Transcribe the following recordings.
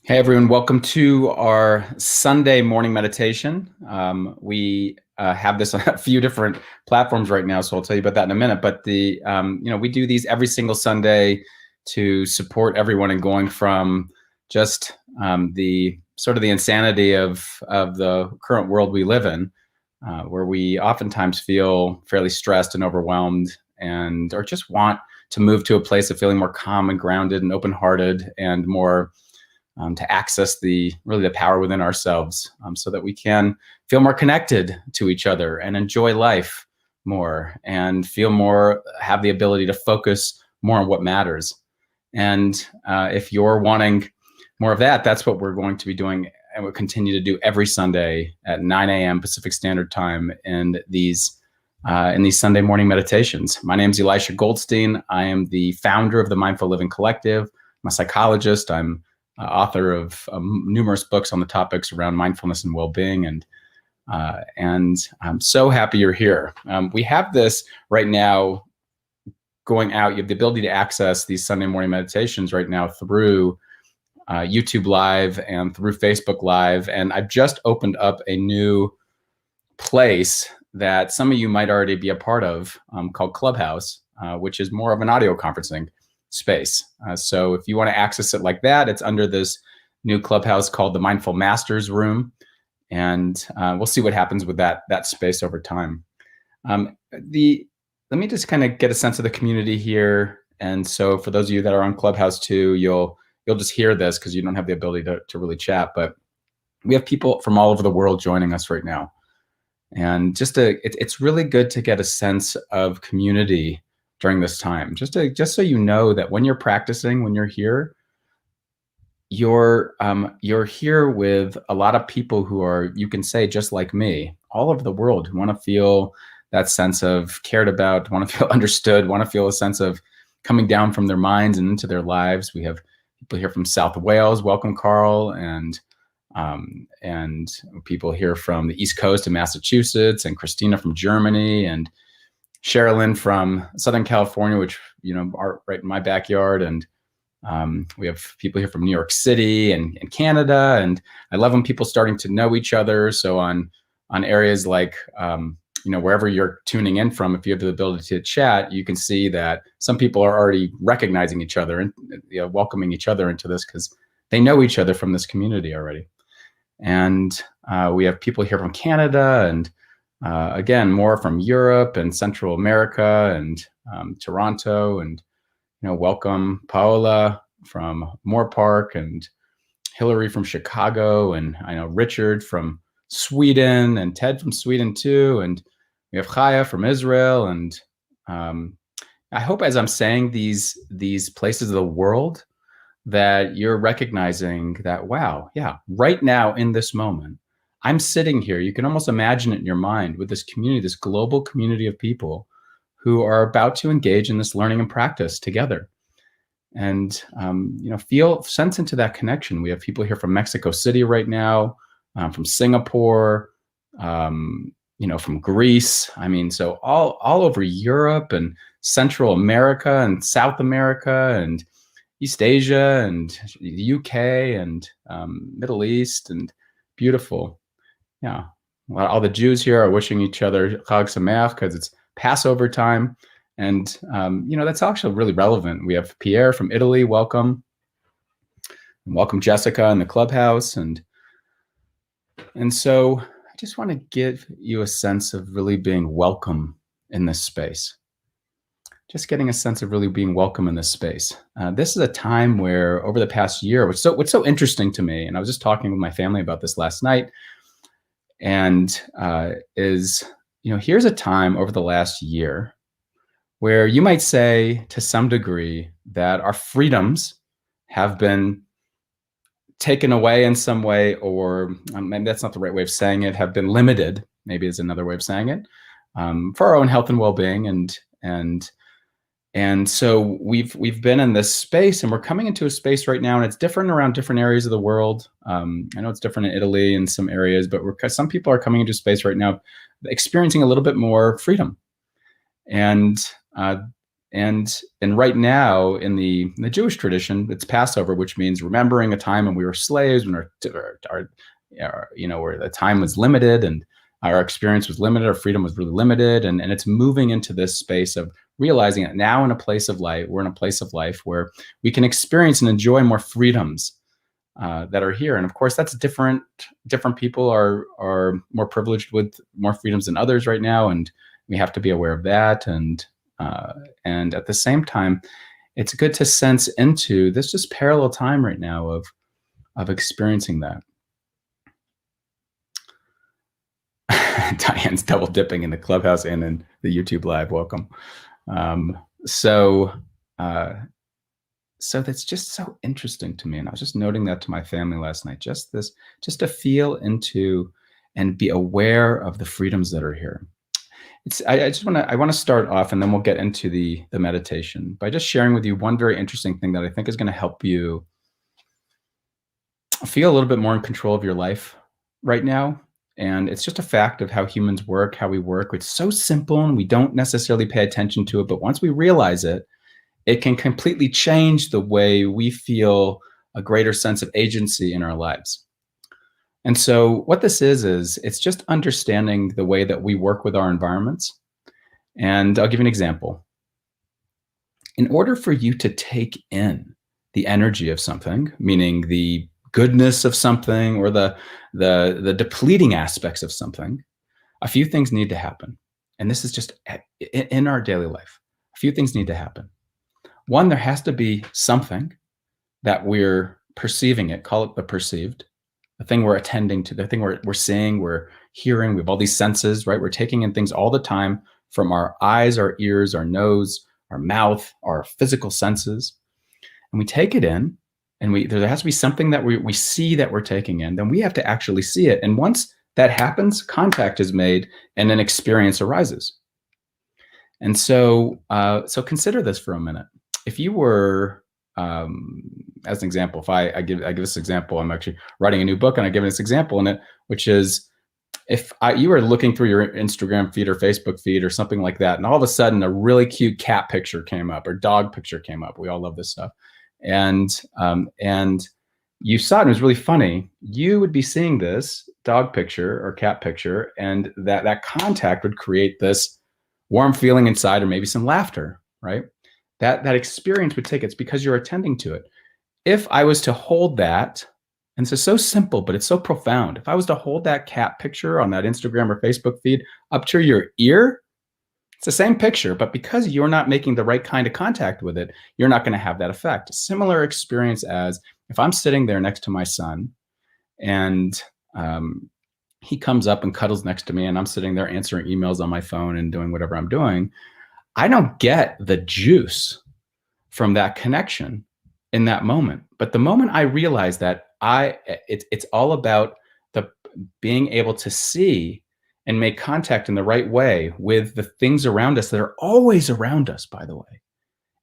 Hey everyone, welcome to our Sunday morning meditation. We have this on a few different platforms right now, so I'll tell you about that in a minute. But we do these every single Sunday to support everyone in going from just the sort of the insanity of the current world we live in, where we oftentimes feel fairly stressed and overwhelmed, and or just want to move to a place of feeling more calm and grounded and open-hearted and more to access the power within ourselves, so that we can feel more connected to each other and enjoy life more and have the ability to focus more on what matters. And if you're wanting more of that, that's what we're going to be doing and we'll continue to do every Sunday at 9 a.m. Pacific Standard Time in these Sunday morning meditations. My name is Elisha Goldstein. I am the founder of the Mindful Living Collective. I'm a psychologist. I'm author of numerous books on the topics around mindfulness and well-being, and I'm so happy you're here. We have this right now going out. You have the ability to access these Sunday morning meditations right now through YouTube Live and through Facebook Live, and I've just opened up a new place that some of you might already be a part of, called Clubhouse, which is more of an audio conferencing space. So if you want to access it like that, it's under this new Clubhouse called the Mindful Masters Room, and we'll see what happens with that space over time. Let me just kind of get a sense of the community here. And so for those of you that are on Clubhouse too, you'll just hear this because you don't have the ability to really chat, but we have people from all over the world joining us right now. And it's really good to get a sense of community during this time, just so you know that when you're practicing, when you're here, you're here with a lot of people who are, you can say, just like me, all over the world, who want to feel that sense of cared about, want to feel understood, want to feel a sense of coming down from their minds and into their lives. We have people here from South Wales. Welcome, Carl, and people here from the East Coast of Massachusetts, and Christina from Germany, and Sherilyn from Southern California, which are right in my backyard, and we have people here from New York City and Canada, and I love when people starting to know each other. So on areas like wherever you're tuning in from, if you have the ability to chat, you can see that some people are already recognizing each other and welcoming each other into this because they know each other from this community already. And we have people here from Canada, and again, more from Europe and Central America and Toronto, and welcome Paola from Moore Park, and Hillary from Chicago, and I know Richard from Sweden, and Ted from Sweden too, and we have Chaya from Israel. And I hope as I'm saying these places of the world that you're recognizing that, wow, yeah, right now in this moment, I'm sitting here. You can almost imagine it in your mind with this community, this global community of people who are about to engage in this learning and practice together. And, sense into that connection. We have people here from Mexico City right now, from Singapore, from Greece. I mean, so all over Europe and Central America and South America and East Asia and the UK and Middle East, and beautiful. Yeah, all the Jews here are wishing each other Chag Sameach because it's Passover time, and that's actually really relevant. We have Pierre from Italy. Welcome Jessica in the Clubhouse, and so I just want to give you a sense of really being welcome in this space. Just getting a sense of really being welcome in this space. This is a time where over the past year, what's so interesting to me, and I was just talking with my family about this last night, and here's a time over the last year where you might say to some degree that our freedoms have been taken away in some way, or maybe that's not the right way of saying it, have been limited, maybe is another way of saying it, for our own health and well-being. And so we've been in this space, and we're coming into a space right now, and it's different around different areas of the world. I know it's different in Italy in some areas, but some people are coming into space right now experiencing a little bit more freedom. And and right now in the Jewish tradition, it's Passover, which means remembering a time when we were slaves, when where the time was limited and our experience was limited, our freedom was really limited, and it's moving into this space of realizing that now in a place of light, we're in a place of life where we can experience and enjoy more freedoms that are here. And of course, that's different. Different people are more privileged with more freedoms than others right now, and we have to be aware of that. And at the same time, it's good to sense into this just parallel time right now of experiencing that. Diane's double dipping in the Clubhouse and in the YouTube live. Welcome. So that's just so interesting to me. And I was just noting that to my family last night, just to feel into and be aware of the freedoms that are here. I want to start off, and then we'll get into the meditation by just sharing with you one very interesting thing that I think is going to help you feel a little bit more in control of your life right now. And it's just a fact of how humans work, how we work. It's so simple and we don't necessarily pay attention to it. But once we realize it, it can completely change the way we feel a greater sense of agency in our lives. And so what this is it's just understanding the way that we work with our environments. And I'll give you an example. In order for you to take in the energy of something, meaning the goodness of something or the depleting aspects of something, a few things need to happen. And this is just in our daily life. A few things need to happen. One, there has to be something that we're perceiving it, call it the perceived, the thing we're attending to, the thing we're seeing, we're hearing, we have all these senses, right? We're taking in things all the time from our eyes, our ears, our nose, our mouth, our physical senses. And we take it in, and there has to be something that we see that we're taking in, then we have to actually see it. And once that happens, contact is made and an experience arises. And so consider this for a minute. If you were, as an example, if I give this example, I'm actually writing a new book and I give this example in it, which is if you were looking through your Instagram feed or Facebook feed or something like that, and all of a sudden a really cute cat picture came up or dog picture came up. We all love this stuff. And you saw it and it was really funny. You would be seeing this dog picture or cat picture, and that contact would create this warm feeling inside or maybe some laughter, right? That experience would take, it's because you're attending to it. If I was to hold that, and it's so simple, but it's so profound. If I was to hold that cat picture on that Instagram or Facebook feed up to your ear, it's the same picture, but because you're not making the right kind of contact with it, you're not going to have that effect. Similar experience as if I'm sitting there next to my son and he comes up and cuddles next to me and I'm sitting there answering emails on my phone and doing whatever I'm doing, I don't get the juice from that connection in that moment. But the moment I realize that it's all about the being able to see and make contact in the right way with the things around us that are always around us, by the way.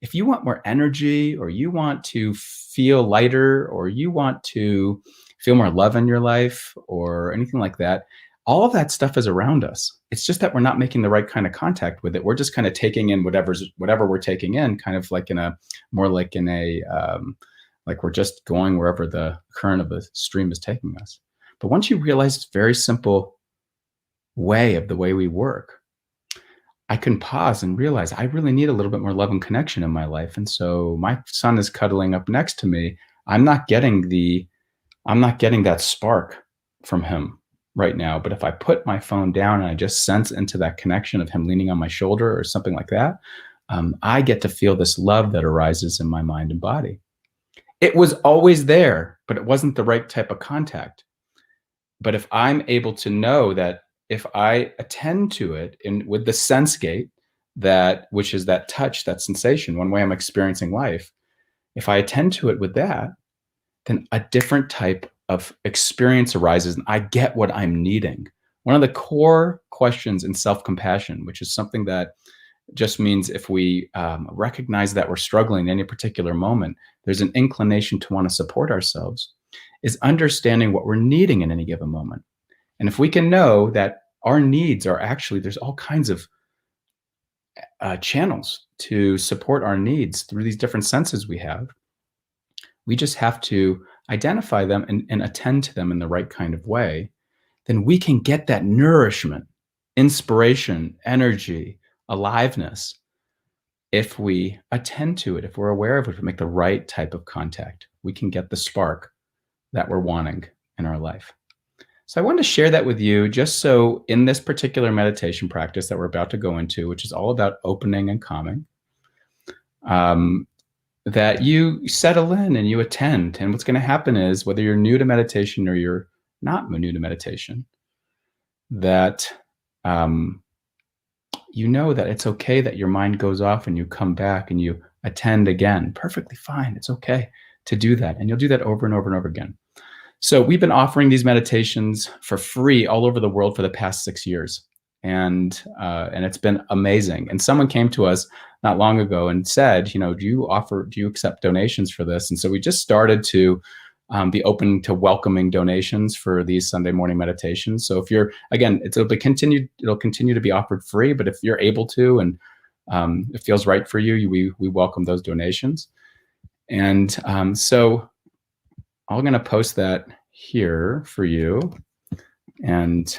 If you want more energy, or you want to feel lighter, or you want to feel more love in your life or anything like that, all of that stuff is around us. It's just that we're not making the right kind of contact with it. We're just kind of taking in whatever we're taking in, kind of like like we're just going wherever the current of the stream is taking us. But once you realize it's a very simple way of the way we work, I can pause and realize I really need a little bit more love and connection in my life. And so my son is cuddling up next to me. I'm not getting that spark from him right now. But if I put my phone down and I just sense into that connection of him leaning on my shoulder or something like that, I get to feel this love that arises in my mind and body. It was always there, but it wasn't the right type of contact. But if I'm able to know that if I attend to it with the sense gate, which is that touch, that sensation, one way I'm experiencing life, if I attend to it with that, then a different type of experience arises and I get what I'm needing. One of the core questions in self-compassion, which is something that just means if we recognize that we're struggling in any particular moment, there's an inclination to want to support ourselves, is understanding what we're needing in any given moment. And if we can know that our needs are actually, there's all kinds of channels to support our needs through these different senses we have. We just have to identify them and attend to them in the right kind of way. Then we can get that nourishment, inspiration, energy, aliveness if we attend to it, if we're aware of it, if we make the right type of contact. We can get the spark that we're wanting in our life. So I wanted to share that with you just so in this particular meditation practice that we're about to go into, which is all about opening and calming, that you settle in and you attend. And what's going to happen is, whether you're new to meditation or you're not new to meditation, that you know that it's okay that your mind goes off and you come back and you attend again. Perfectly fine. It's okay to do that. And you'll do that over and over and over again. So we've been offering these meditations for free all over the world for the past 6 years. And it's been amazing. And someone came to us not long ago and said, do you accept donations for this? And so we just started to be open to welcoming donations for these Sunday morning meditations. So if you're, again, it'll continue to be offered free, but if you're able to, and it feels right for you, we welcome those donations. And so I'm going to post that here for you. And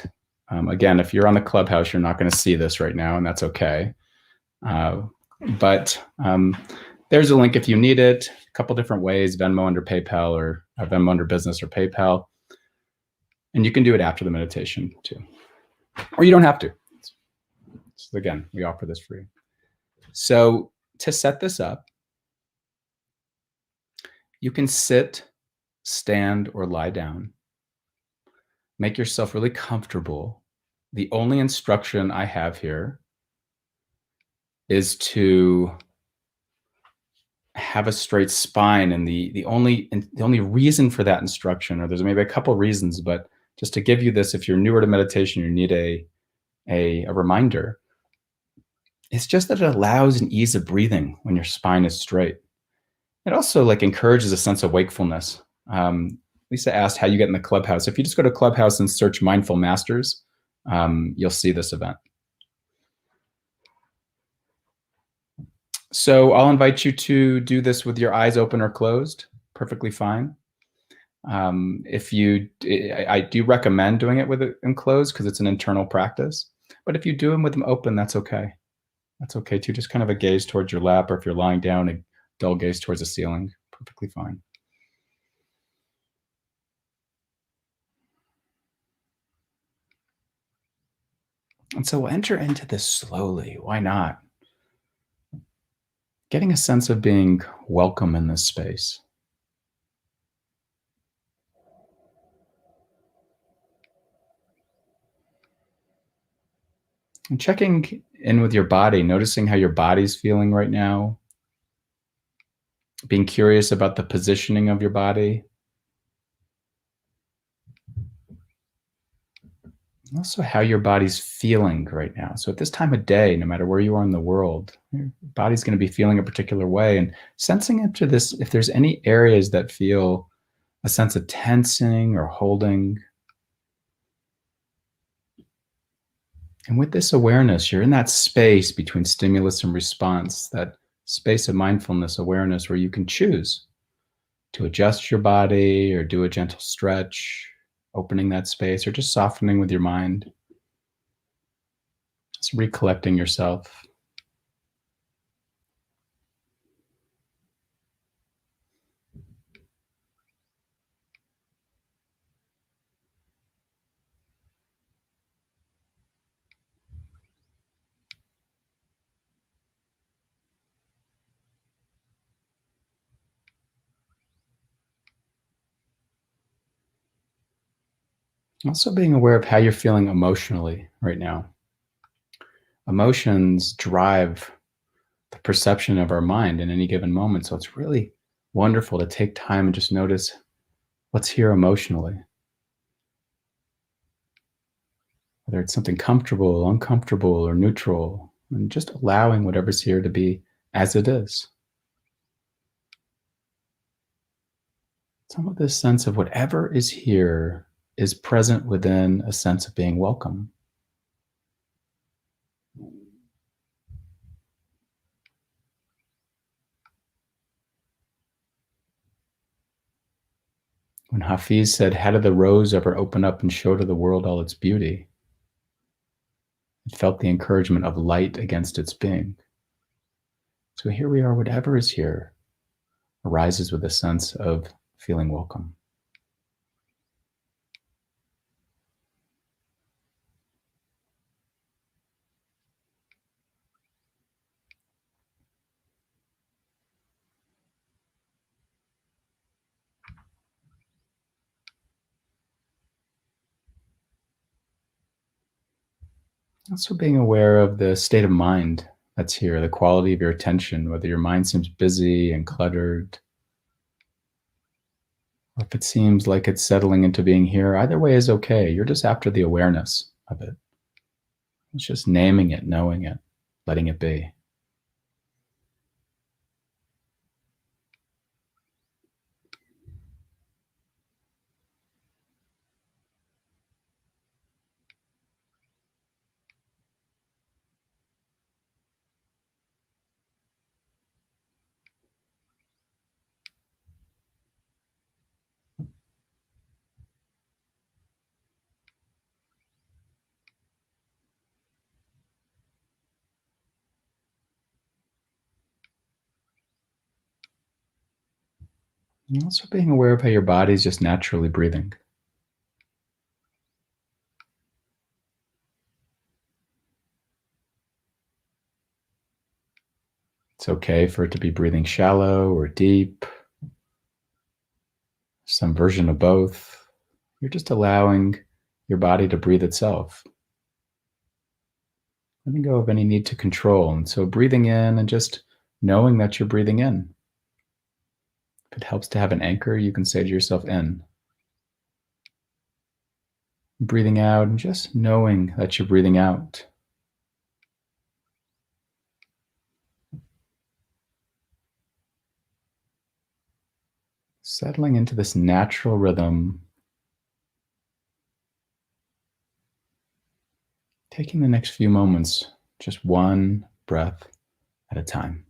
again, if you're on the Clubhouse, you're not going to see this right now, and that's okay. But there's a link if you need it. A couple different ways: Venmo under PayPal, or Venmo under Business, or PayPal. And you can do it after the meditation too, or you don't have to. So again, we offer this free. So to set this up, you can sit, stand, or lie down. Make yourself really comfortable. The only instruction I have here is to have a straight spine, and the only reason for that instruction, or there's maybe a couple reasons, but just to give you this, if you're newer to meditation, you need a reminder. It's just that it allows an ease of breathing when your spine is straight. It also encourages a sense of wakefulness. Lisa asked how you get in the Clubhouse. If you just go to Clubhouse and search Mindful Masters, you'll see this event. So I'll invite you to do this with your eyes open or closed. Perfectly fine. I do recommend doing it with it closed because it's an internal practice. But if you do them with them open, that's okay. That's okay too. Just kind of a gaze towards your lap, or if you're lying down, a dull gaze towards the ceiling. Perfectly fine. And so we'll enter into this slowly. Why not? Getting a sense of being welcome in this space. And checking in with your body, noticing how your body's feeling right now. Being curious about the positioning of your body. Also how your body's feeling right now. So at this time of day, no matter where you are in the world, your body's going to be feeling a particular way, and sensing into this, if there's any areas that feel a sense of tensing or holding. And with this awareness, you're in that space between stimulus and response, that space of mindfulness awareness where you can choose to adjust your body or do a gentle stretch, opening that space, or just softening with your mind. Just recollecting yourself. Also being aware of how you're feeling emotionally right now. Emotions drive the perception of our mind in any given moment. So it's really wonderful to take time and just notice what's here emotionally. Whether it's something comfortable, uncomfortable, or neutral, and just allowing whatever's here to be as it is. Some of this sense of whatever is here is present within a sense of being welcome. When Hafiz said, "How did the rose ever open up and show to the world all its beauty?" It felt the encouragement of light against its being. So here we are, whatever is here arises with a sense of feeling welcome. Also, being aware of the state of mind that's here, the quality of your attention, whether your mind seems busy and cluttered, or if it seems like it's settling into being here. Either way is okay. You're just after the awareness of it. It's just naming it, knowing it, letting it be. And also being aware of how your body's just naturally breathing. It's okay for it to be breathing shallow or deep, some version of both. You're just allowing your body to breathe itself. Letting go of any need to control. And so breathing in and just knowing that you're breathing in. If it helps to have an anchor, you can say to yourself, in. Breathing out and just knowing that you're breathing out. Settling into this natural rhythm. Taking the next few moments, just one breath at a time.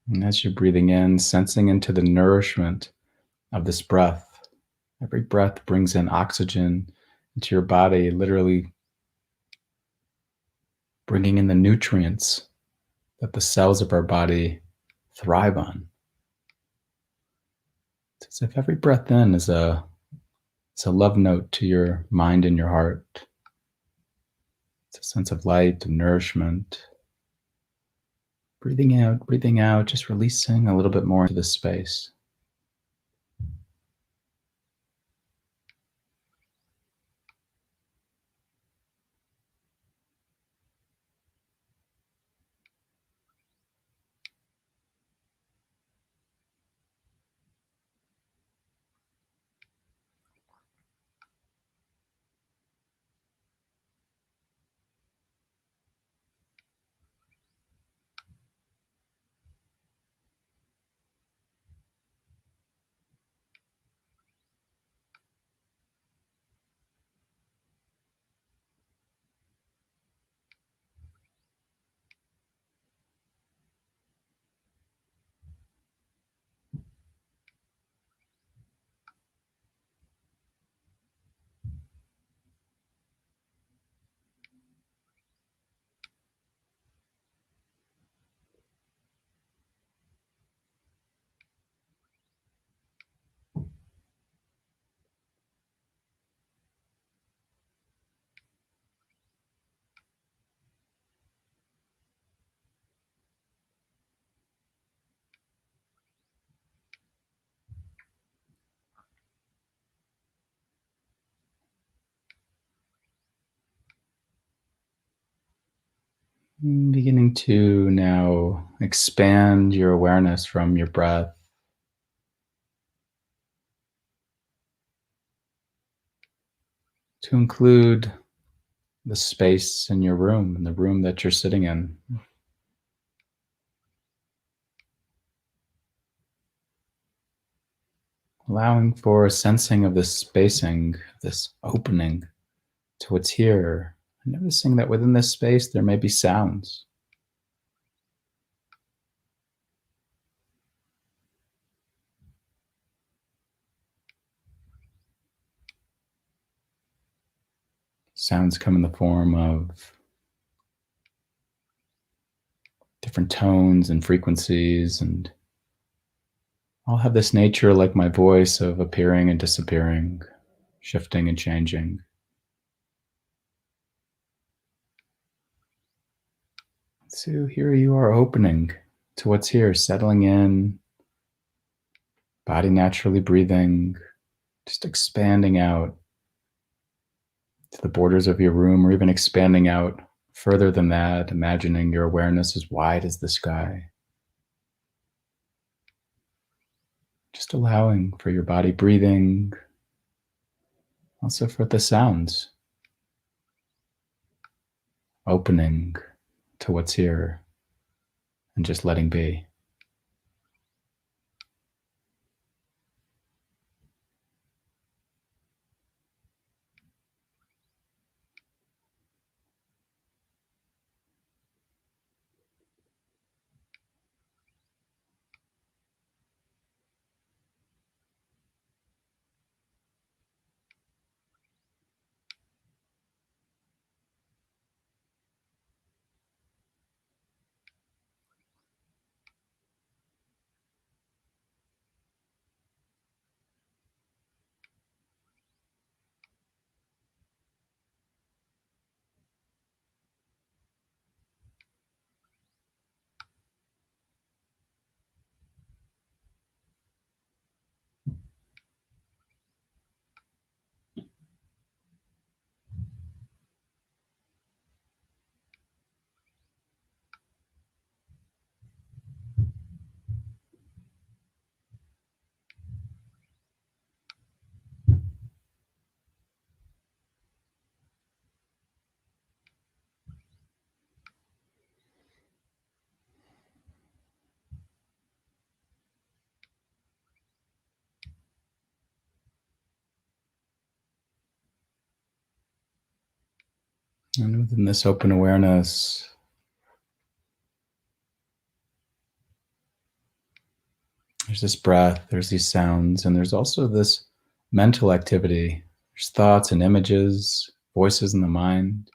And as you're breathing in, sensing into the nourishment of this breath. Every breath brings in oxygen into your body, literally bringing in the nutrients that the cells of our body thrive on. It's as if every breath in it's a love note to your mind and your heart. It's a sense of light and nourishment. Breathing out, just releasing a little bit more into this space. Beginning to now expand your awareness from your breath to include the space in your room and the room that you're sitting in, allowing for a sensing of this spacing, this opening to what's here, and noticing that within this space there may be sounds. Sounds come in the form of different tones and frequencies, and all have this nature, like my voice, of appearing and disappearing, shifting and changing. So here you are opening to what's here, settling in, body naturally breathing, just expanding out to the borders of your room, or even expanding out further than that, imagining your awareness as wide as the sky. Just allowing for your body breathing, also for the sounds, opening to what's here and just letting be. And within this open awareness, there's this breath, there's these sounds, and there's also this mental activity. There's thoughts and images, voices in the mind.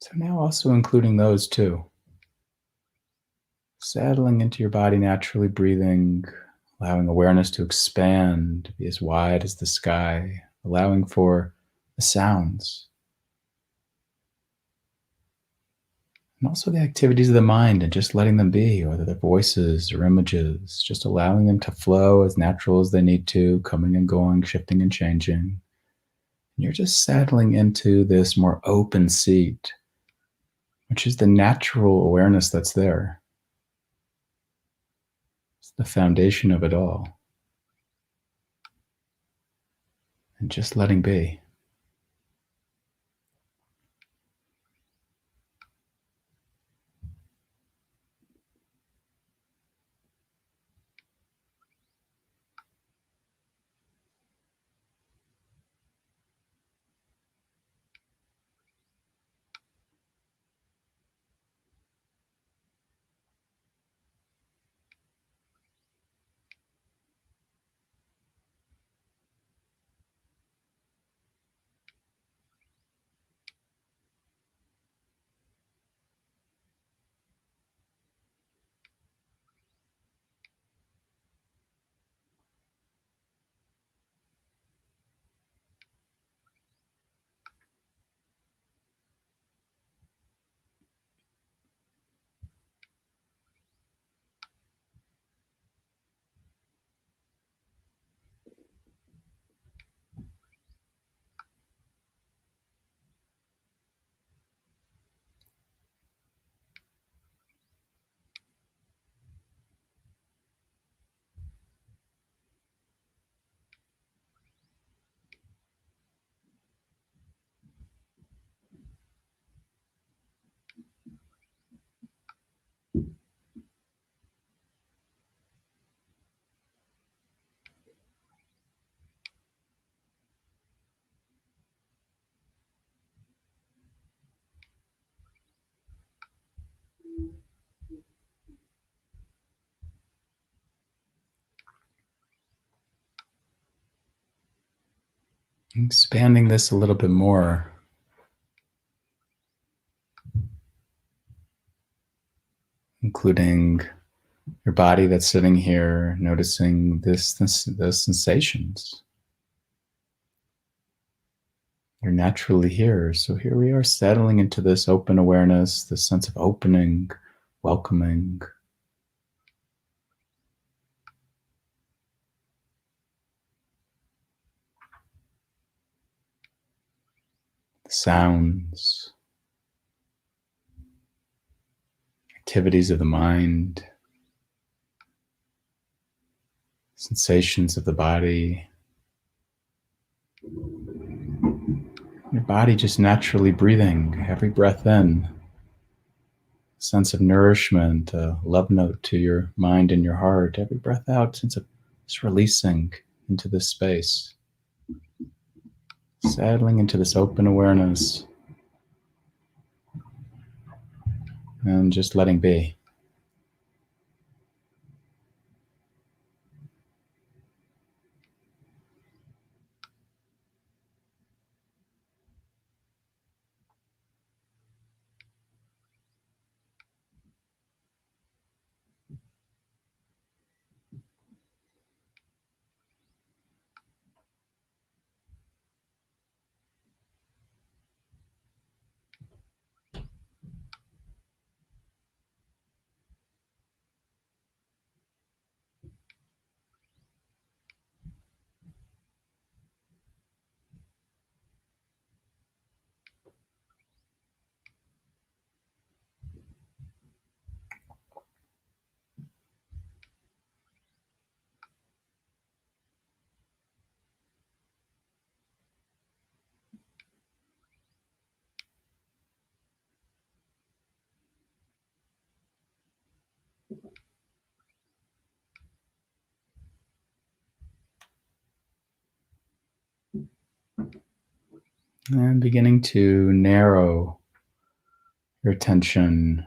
So now also including those too. Settling into your body, naturally breathing, allowing awareness to expand, be as wide as the sky, allowing for the sounds, and also the activities of the mind and just letting them be, whether they're voices or images, just allowing them to flow as natural as they need to, coming and going, shifting and changing. And you're just settling into this more open seat, which is the natural awareness that's there. It's the foundation of it all. And just letting be. Expanding this a little bit more, including your body that's sitting here, noticing those sensations. You're naturally here. So here we are settling into this open awareness, this sense of opening, welcoming. The sounds, activities of the mind, sensations of the body. Your body just naturally breathing, every breath in, sense of nourishment, a love note to your mind and your heart. Every breath out, sense of just releasing into this space, settling into this open awareness, and just letting be. And beginning to narrow your attention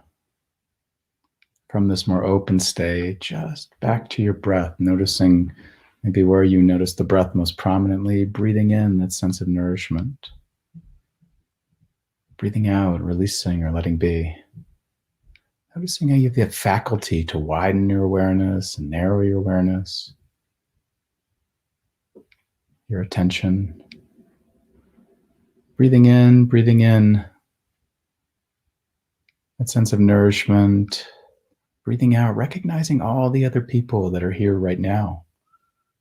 from this more open state just back to your breath, noticing maybe where you notice the breath most prominently, breathing in that sense of nourishment, breathing out, releasing or letting be. Noticing how you have the faculty to widen your awareness and narrow your awareness, your attention. Breathing in that sense of nourishment. Breathing out, recognizing all the other people that are here right now,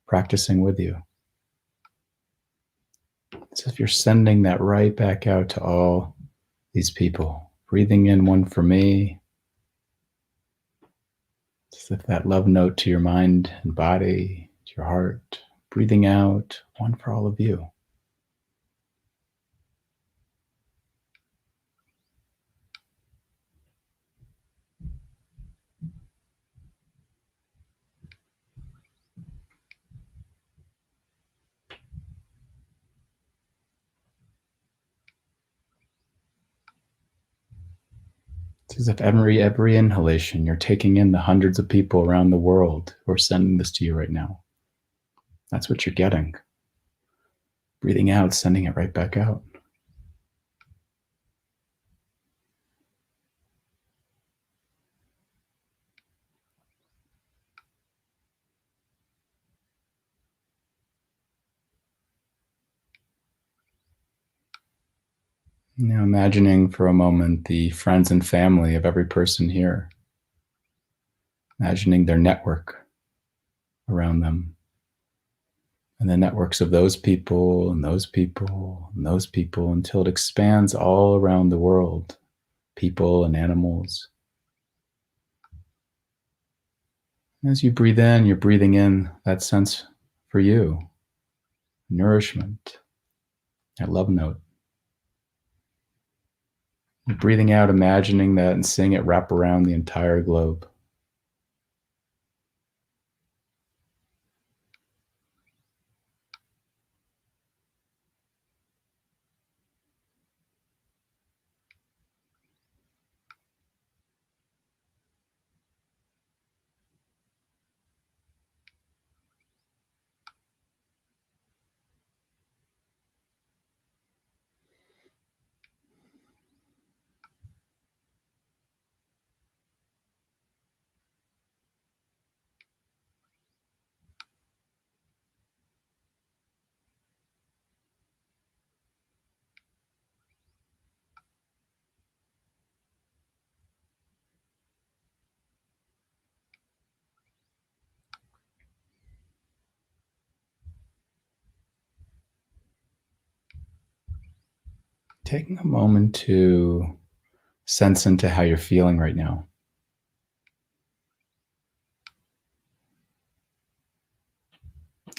practicing with you. As if you're sending that right back out to all these people. Breathing in one for me. As if that love note to your mind and body, to your heart. Breathing out, one for all of you. It's as if every inhalation, you're taking in the hundreds of people around the world who are sending this to you right now. That's what you're getting. Breathing out, sending it right back out. Now imagining for a moment the friends and family of every person here. Imagining their network around them. And the networks of those people and those people and those people until it expands all around the world. People and animals. As you breathe in, you're breathing in that sense for you. Nourishment. That love note. You're breathing out, imagining that and seeing it wrap around the entire globe. taking a moment to sense into how you're feeling right now.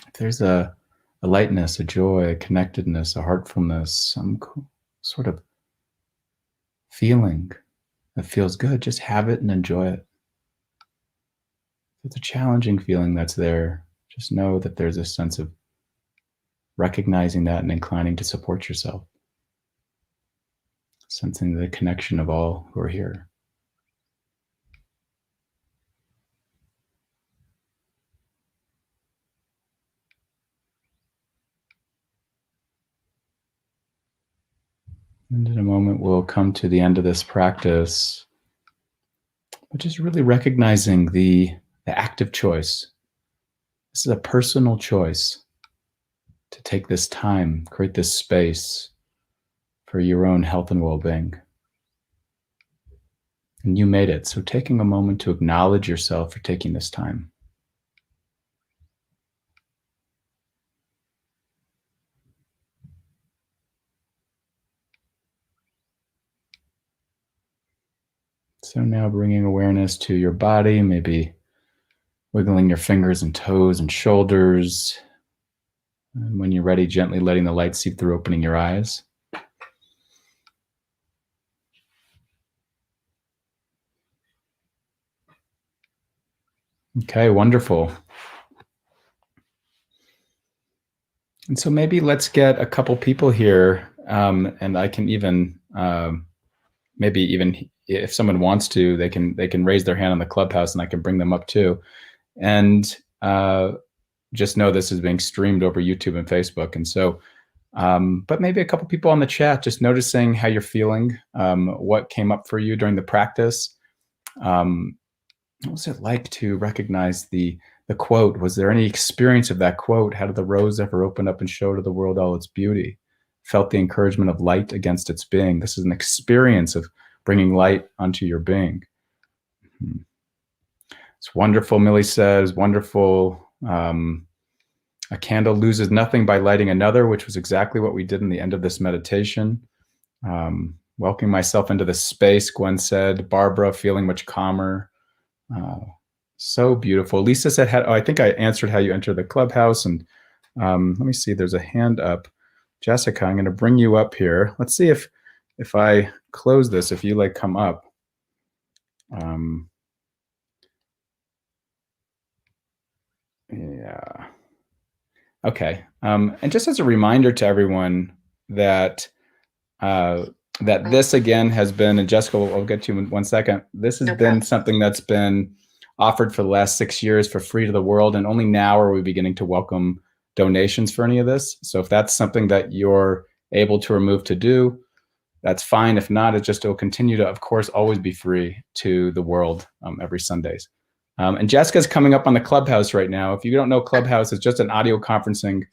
If there's a lightness, a joy, a connectedness, a heartfulness, some sort of feeling that feels good, just have it and enjoy it. If it's a challenging feeling that's there, just know that there's a sense of recognizing that and inclining to support yourself. Sensing the connection of all who are here. And in a moment, we'll come to the end of this practice, which is really recognizing the active choice. This is a personal choice to take this time, create this space for your own health and well-being. And you made it. So taking a moment to acknowledge yourself for taking this time. So now bringing awareness to your body, maybe wiggling your fingers and toes and shoulders. And when you're ready, gently letting the light seep through, opening your eyes. Okay, wonderful. And so maybe let's get a couple people here, and I can even maybe even if someone wants to, they can raise their hand on the Clubhouse, and I can bring them up too. And just know this is being streamed over YouTube and Facebook, and so. But maybe a couple people on the chat, just noticing how you're feeling, what came up for you during the practice. What was it like to recognize the quote? Was there any experience of that quote? How did the rose ever open up and show to the world all its beauty? Felt the encouragement of light against its being. This is an experience of bringing light onto your being. It's wonderful, Millie says, wonderful. A candle loses nothing by lighting another, which was exactly what we did in the end of this meditation. Welcoming myself into this space, Gwen said. Barbara, feeling much calmer. So beautiful. Lisa said, I think I answered how you enter the Clubhouse. And let me see, there's a hand up. Jessica, I'm going to bring you up here. Let's see if I close this, if you like come up. Yeah. Okay. And just as a reminder to everyone that that this again has been, and Jessica, I'll get to you in 1 second. This has been something that's been offered for the last 6 years for free to the world, and only now are we beginning to welcome donations for any of this. So if that's something that you're able to or move to do, that's fine. If not, it will continue to, of course, always be free to the world every Sundays. And Jessica's coming up on the Clubhouse right now. If you don't know, Clubhouse is just an audio conferencing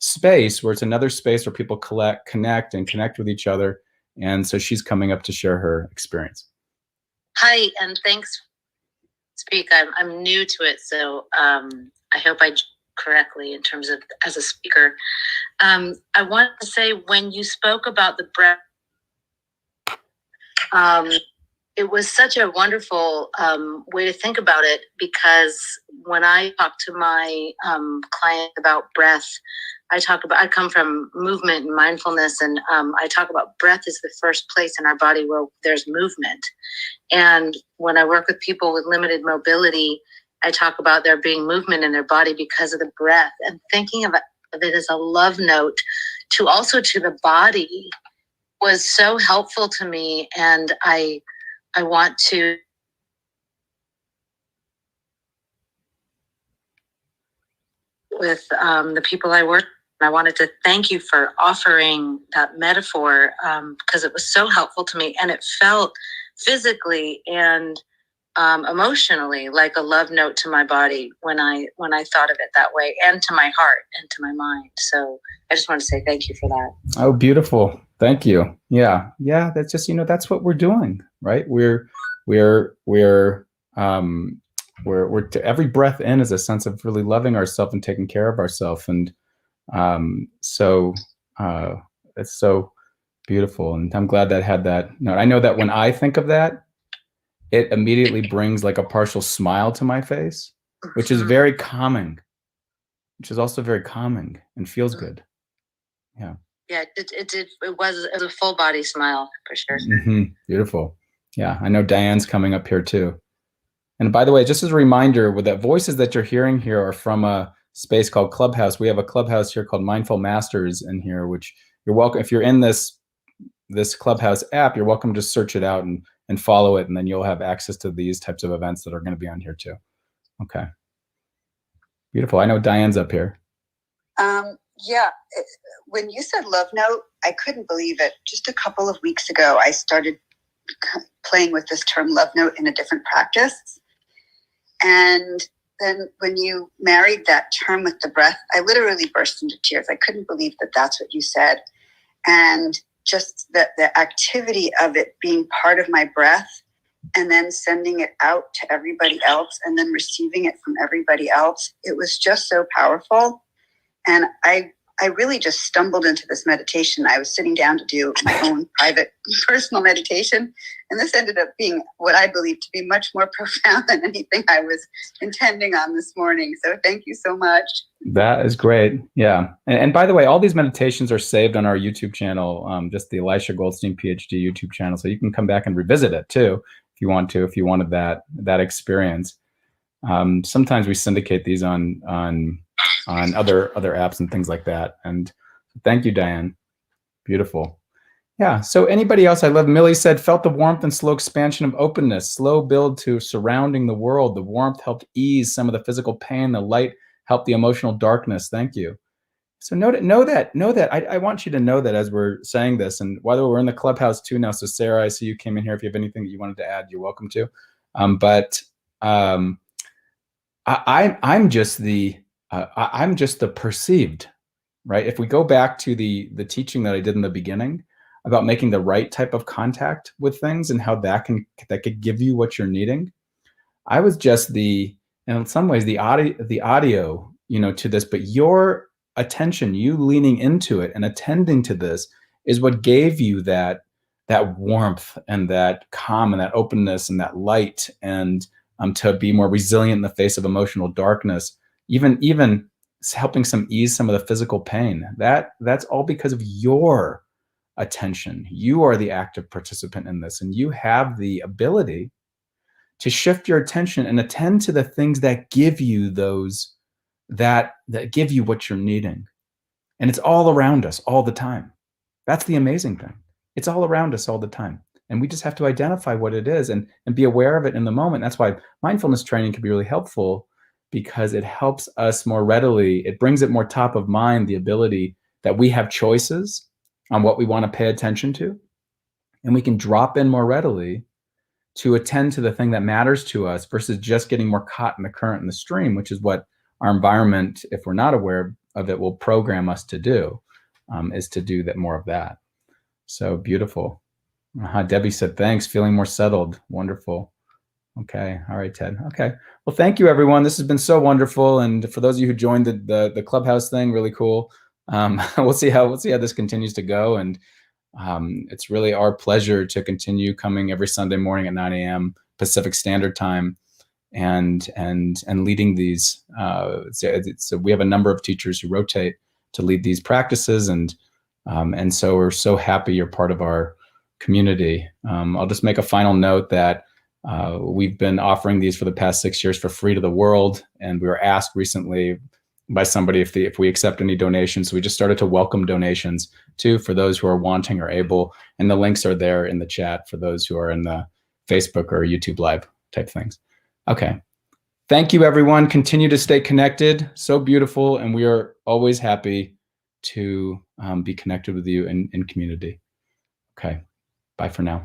space where it's another space where people connect with each other. And so she's coming up to share her experience. Hi, and thanks. Speak. I'm new to it, so I hope I correctly in terms of as a speaker. I want to say when you spoke about the breath, it was such a wonderful way to think about it, because when I talk to my client about breath, I come from movement and mindfulness, and I talk about breath is the first place in our body where there's movement. And when I work with people with limited mobility, I talk about there being movement in their body because of the breath, and thinking of it as a love note to the body was so helpful to me. And I want to with the people I work. I wanted to thank you for offering that metaphor, because it was so helpful to me, and it felt physically and emotionally like a love note to my body when I thought of it that way, and to my heart and to my mind. So I just want to say thank you for that. Oh, beautiful. Thank you. Yeah. That's just, that's what we're doing, right? Every breath in is a sense of really loving ourselves and taking care of ourselves. And so it's so Beautiful. And I'm glad that had that note. I know that when I think of that, it immediately brings like a partial smile to my face, which is very calming, which is also very calming and feels good. Yeah. Yeah, it was a full body smile for sure. Beautiful. Yeah, I know Diane's coming up here too. And by the way, just as a reminder, with the voices that you're hearing here are from a space called Clubhouse. We have a Clubhouse here called Mindful Masters in here, which you're welcome. If you're in this Clubhouse app, you're welcome to search it out and follow it, and then you'll have access to these types of events that are going to be on here too. Okay. Beautiful. I know Diane's up here. Yeah. When you said love note, I couldn't believe it. Just a couple of weeks ago, I started playing with this term love note in a different practice. And then when you married that term with the breath, I literally burst into tears. I couldn't believe that that's what you said. And just the activity of it being part of my breath and then sending it out to everybody else and then receiving it from everybody else. It was just so powerful. And I really just stumbled into this meditation. I was sitting down to do my own private personal meditation. And this ended up being what I believe to be much more profound than anything I was intending on this morning. So thank you so much. That is great. Yeah. And by the way, all these meditations are saved on our YouTube channel, just the Elisha Goldstein, PhD YouTube channel. So you can come back and revisit it too, if you want to, if you wanted that experience. Sometimes we syndicate these on other apps and things like that. And thank you, Diane. Beautiful. Yeah. So anybody else? I love Millie said, felt the warmth and slow expansion of openness, slow build to surrounding the world. The warmth helped ease some of the physical pain. The light helped the emotional darkness. Thank you. So know that. I want you to know that as we're saying this, and whether we're in the Clubhouse too now. So Sarah, I see you came in here. If you have anything that you wanted to add, you're welcome to. I'm just the perceived, right? If we go back to the teaching that I did in the beginning about making the right type of contact with things and how that could give you what you're needing, I was just and in some ways the audio, to this, but your attention, you leaning into it and attending to this is what gave you that warmth and that calm and that openness and that light, and to be more resilient in the face of emotional darkness, even helping ease some of the physical pain. That's all because of your attention. You are the active participant in this, and you have the ability to shift your attention and attend to the things that give you that give you what you're needing. And it's all around us all the time. That's the amazing thing. It's all around us all the time. And we just have to identify what it is and be aware of it in the moment. That's why mindfulness training can be really helpful, because it helps us more readily. It brings it more top of mind, the ability that we have choices on what we want to pay attention to. And we can drop in more readily to attend to the thing that matters to us versus just getting more caught in the current and the stream, which is what our environment, if we're not aware of it, will program us to do, is to do more of that. So beautiful. Debbie said, thanks, feeling more settled. Wonderful. Okay. All right, Ted. Okay. Well, thank you, everyone. This has been so wonderful. And for those of you who joined the Clubhouse thing, really cool. We'll see how this continues to go. And it's really our pleasure to continue coming every Sunday morning at 9 a.m. Pacific Standard Time and leading these. So we have a number of teachers who rotate to lead these practices. And so we're so happy you're part of our community. I'll just make a final note that we've been offering these for the past 6 years for free to the world. And we were asked recently by somebody if we accept any donations. So we just started to welcome donations too, for those who are wanting or able. And the links are there in the chat for those who are in the Facebook or YouTube Live type things. Okay. Thank you, everyone. Continue to stay connected. So beautiful. And we are always happy to be connected with you in community. Okay. Bye for now.